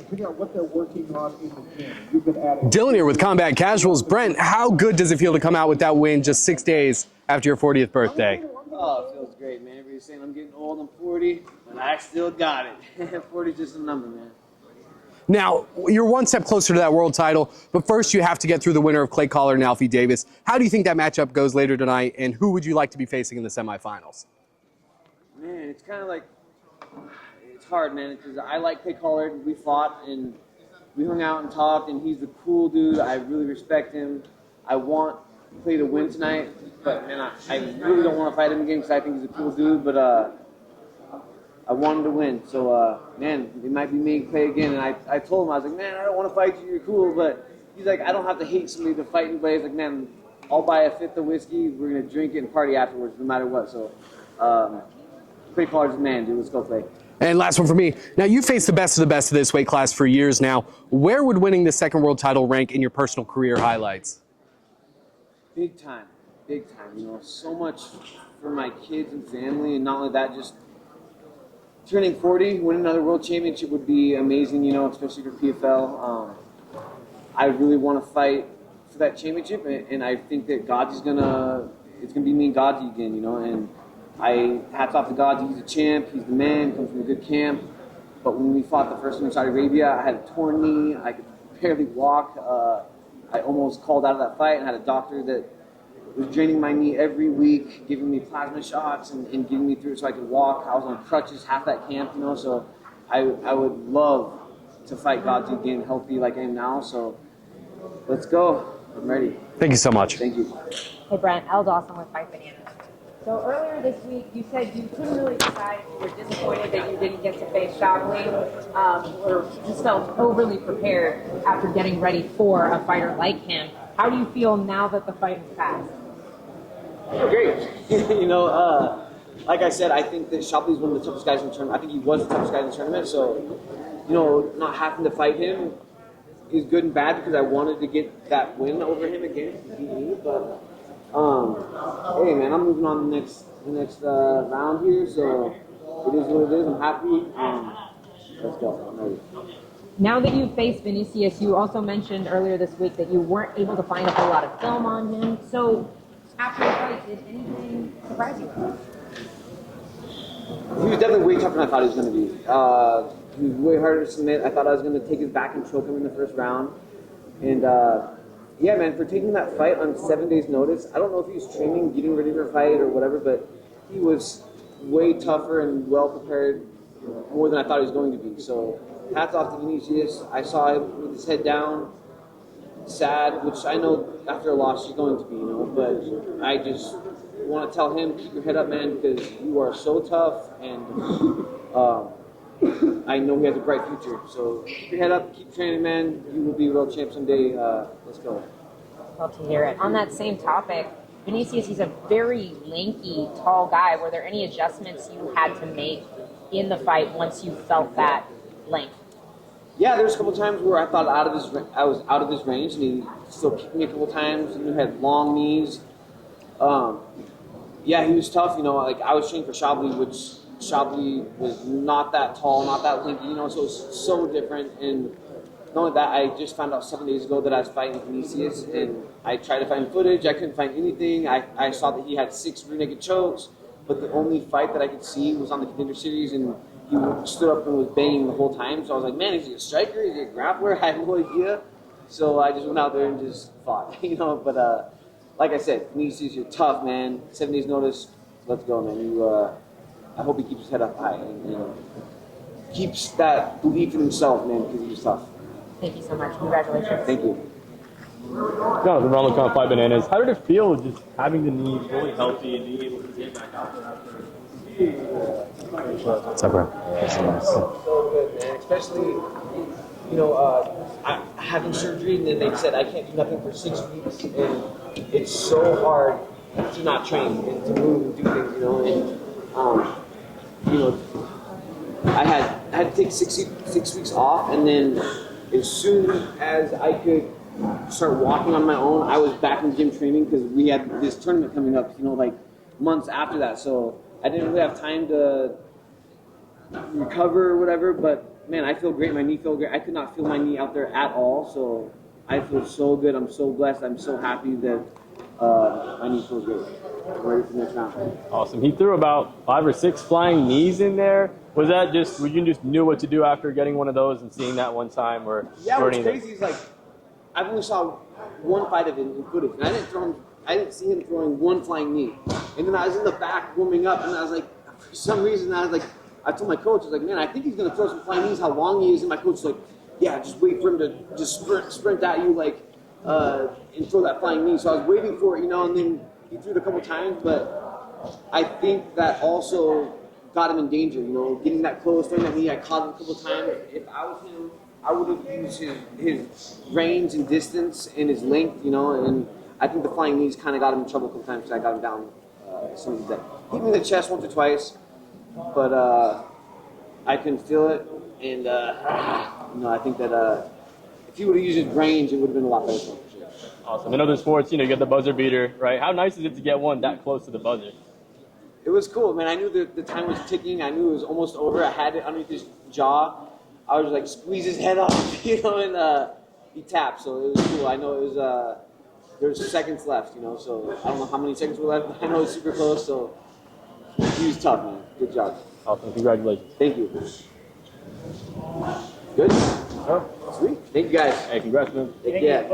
figure out what they're working on in the gym. You've been adding. Dylan here with Combat Casuals. Brent, how good does it feel to come out with that win just 6 days after your 40th birthday? Oh, it feels great, man. Everybody's saying I'm getting old, I'm 40, but I still got it. 40 is just a number, man. Now, you're one step closer to that world title, but first you have to get through the winner of Clay Collard and Alfie Davis. How do you think that matchup goes later tonight, and who would you like to be facing in the semifinals? Man, it's kind of like, it's hard, man, because I like Clay Collard. We fought, and we hung out and talked, and he's a cool dude. I really respect him. I want Clay to win tonight, but, man, I really don't want to fight him again because I think he's a cool dude, but I want him to win. So, man, it might be me and Clay again, and I told him, I was like, man, I don't want to fight you, you're cool, but he's like, I don't have to hate somebody to fight anybody. He's like, man, I'll buy a fifth of whiskey, we're going to drink it and party afterwards, no matter what. So, Clay Collard's the man, dude. Let's go, Clay. And last one for me. Now, you faced the best of this weight class for years now. Where would winning the second world title rank in your personal career highlights? Big time, big time. You know, so much for my kids and family, and not only that, just turning 40, winning another world championship would be amazing, you know, especially for PFL. I really want to fight for that championship, and I think that it's gonna be me and Godzi again, you know, and hats off to Godzi, he's a champ, he's the man, comes from a good camp, but when we fought the first one in Saudi Arabia, I had a torn knee, I could barely walk, I almost called out of that fight and had a doctor that was draining my knee every week, giving me plasma shots and getting me through it so I could walk. I was on crutches half that camp, you know, so I would love to fight Godzi again, healthy like I am now, so let's go. I'm ready. Thank you so much. Thank you. Hey Brent, Elle Dawson with Fight Bananas. So earlier this week, you said you couldn't really decide if you were disappointed that you didn't get to face Shavli, or just felt overly prepared after getting ready for a fighter like him. How do you feel now that the fight has passed? Great. You know, like I said, I think that Shapli's one of the toughest guys in the tournament. I think he was the toughest guy in the tournament, so, you know, not having to fight him is good and bad because I wanted to get that win over him again, but hey man, I'm moving on to the next round here, so it is what it is. I'm happy. Let's go. I'm ready. Now that you faced Vinicius, you also mentioned earlier this week that you weren't able to find a whole lot of film on him. So after the fight, did anything surprise you? He was definitely way tougher than I thought he was going to be. He was way harder to submit. I thought I was going to take his back and choke him in the first round. And yeah, man, for taking that fight on 7 days' notice, I don't know if he was training, getting ready for a fight or whatever, but he was way tougher and well prepared, more than I thought he was going to be. So hats off to Vinicius. I saw him with his head down, sad, which I know after a loss he's going to be, you know, but I just want to tell him, keep your head up, man, because you are so tough, and I know he has a bright future. So keep your head up, keep training, man. You will be world champ someday. Let's go. Love to hear it. On that same topic, Vinicius, he's a very lanky, tall guy. Were there any adjustments you had to make in the fight once you felt that length? Yeah, there's a couple times where I thought I was out of his range, and he still kicked me a couple times, and he had long knees. Yeah, he was tough, you know, like I was training for Shavli, which Shavli was not that tall, not that lanky, you know, so it was so different. And not only that, I just found out 7 days ago that I was fighting Vinicius, and I tried to find footage, I couldn't find anything. I saw that he had 6 rear naked chokes, but the only fight that I could see was on the Contender Series, and he stood up and was banging the whole time. So I was like, man, is he a striker? Is he a grappler? I had no idea. So I just went out there and just fought, you know. But like I said, Vinicius, you're tough, man. 7 days notice, let's go, man. I hope he keeps his head up high and keeps that belief in himself, man, because he's tough. Thank you so much. Congratulations. Thank you. Jonathan Ronald on Five Bananas. How did it feel just having the knee fully healthy and being able to get back out after? What's up, bro? So good, man. Especially, you know, having surgery, and then they said I can't do nothing for 6 weeks, and it's so hard to not train and to move and do things, you know. And you know, I had to take 6 weeks off, and then as soon as I could start walking on my own, I was back in the gym training because we had this tournament coming up, you know, like months after that. So I didn't really have time to recover or whatever, but man, I feel great. My knee feels great. I could not feel my knee out there at all. So I feel so good. I'm so blessed. I'm so happy that my knee feels great. I'm ready for the next round. Awesome. He threw about 5 or 6 flying knees in there. Was that just, you just knew what to do after getting one of those and seeing that one time? Or Yeah, or what's anything? crazy is like I've only saw one fight of it in footage, and I didn't see him throwing one flying knee. And then I was in the back warming up, and I was like, for some reason, I told my coach, I was like, man, I think he's gonna throw some flying knees. How long he is? And my coach was like, yeah, just wait for him to just sprint at you like and throw that flying knee. So I was waiting for it, and then he threw it a couple times, but I think that also got him in danger, getting that close, throwing that knee. I caught him a couple times. If I was him, I would have used his range and distance and his length, and I think the flying knees kind of got him in trouble a couple times because I got him down as soon as that. Hit me in the chest once or twice, but I couldn't feel it, and I think that if he would have used his range, it would have been a lot better for him. For sure. Awesome. In other sports, you get the buzzer beater, right? How nice is it to get one that close to the buzzer? It was cool, man. I knew the time was ticking. I knew it was almost over. I had it underneath his jaw. I was like, squeeze his head off, and he tapped. So it was cool. I know it was there's seconds left, so I don't know how many seconds were left, but I know it's super close. So he was tough, man. Good job. Awesome. Congratulations. Thank you. Good? Oh, Sweet. Thank you, guys. hey, congrats, man. Take care.